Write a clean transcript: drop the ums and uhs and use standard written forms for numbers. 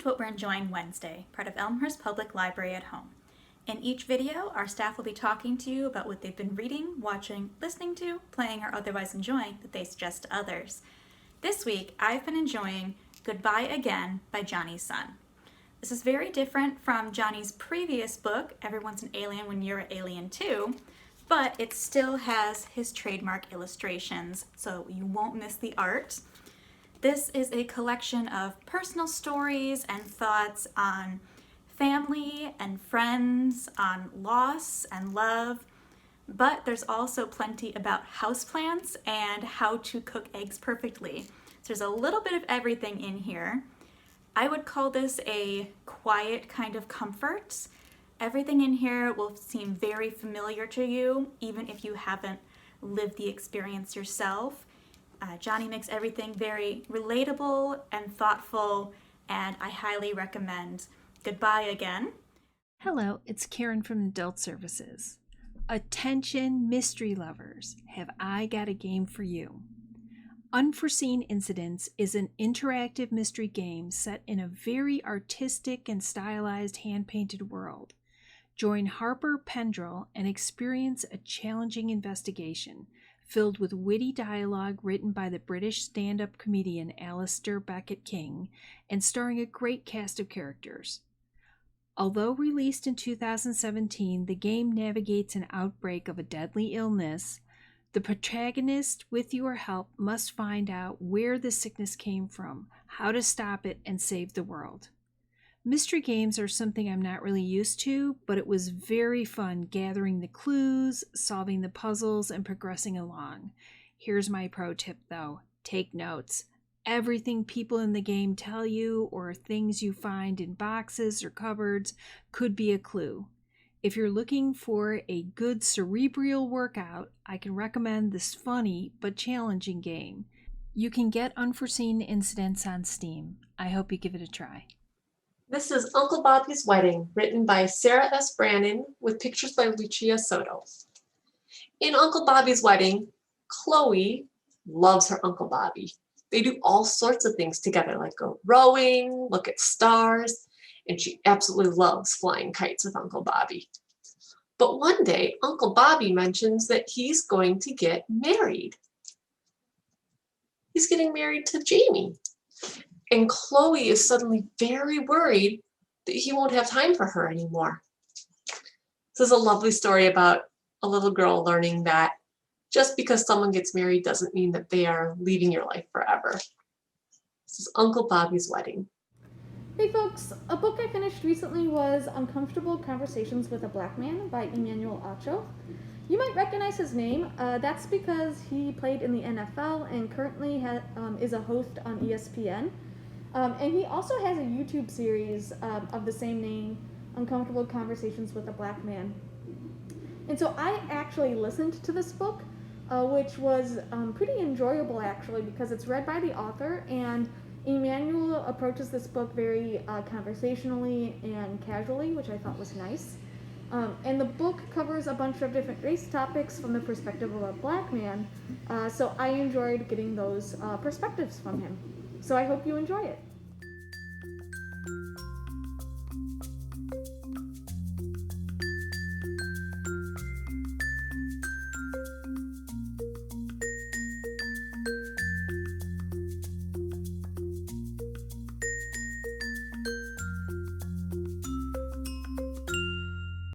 to What We're Enjoying Wednesday, part of Elmhurst Public Library at Home. In each video, our staff will be talking to you about what they've been reading, watching, listening to, playing, or otherwise enjoying that they suggest to others. This week, I've been enjoying Goodbye Again by Johnny's Son. This is very different from Johnny's previous book, Everyone's an Alien When You're an Alien Too, but it still has his trademark illustrations, so you won't miss the art. This is a collection of personal stories and thoughts on family and friends, on loss and love, but there's also plenty about houseplants and how to cook eggs perfectly. So there's a little bit of everything in here. I would call this a quiet kind of comfort. Everything in here will seem very familiar to you, even if you haven't lived the experience yourself. Johnny makes everything very relatable and thoughtful, and I highly recommend Goodbye Again. Hello, it's Karen from Adult Services. Attention mystery lovers, have I got a game for you. Unforeseen Incidents is an interactive mystery game set in a very artistic and stylized hand-painted world. Join Harper Pendrell and experience a challenging investigation filled with witty dialogue written by the British stand-up comedian Alistair Beckett King and starring a great cast of characters. Although released in 2017, the game navigates an outbreak of a deadly illness. The protagonist, with your help, must find out where the sickness came from, how to stop it, and save the world. Mystery games are something I'm not really used to, but it was very fun gathering the clues, solving the puzzles, and progressing along. Here's my pro tip though. Take notes. Everything people in the game tell you or things you find in boxes or cupboards could be a clue. If you're looking for a good cerebral workout, I can recommend this funny but challenging game. You can get Unforeseen Incidents on Steam. I hope you give it a try. This is Uncle Bobby's Wedding, written by Sarah S. Brannon, with pictures by Lucia Soto. In Uncle Bobby's Wedding, Chloe loves her Uncle Bobby. They do all sorts of things together, like go rowing, look at stars, and she absolutely loves flying kites with Uncle Bobby. But one day, Uncle Bobby mentions that he's going to get married. He's getting married to Jamie. And Chloe is suddenly very worried that he won't have time for her anymore. This is a lovely story about a little girl learning that just because someone gets married doesn't mean that they are leaving your life forever. This is Uncle Bobby's Wedding. Hey folks, a book I finished recently was Uncomfortable Conversations with a Black Man by Emmanuel Acho. You might recognize his name. That's because he played in the NFL and currently is a host on ESPN. And he also has a YouTube series of the same name, Uncomfortable Conversations with a Black Man. And so I actually listened to this book, which was pretty enjoyable actually, because it's read by the author, and Emmanuel approaches this book very conversationally and casually, which I thought was nice. And the book covers a bunch of different race topics from the perspective of a black man, so I enjoyed getting those perspectives from him. So I hope you enjoy it.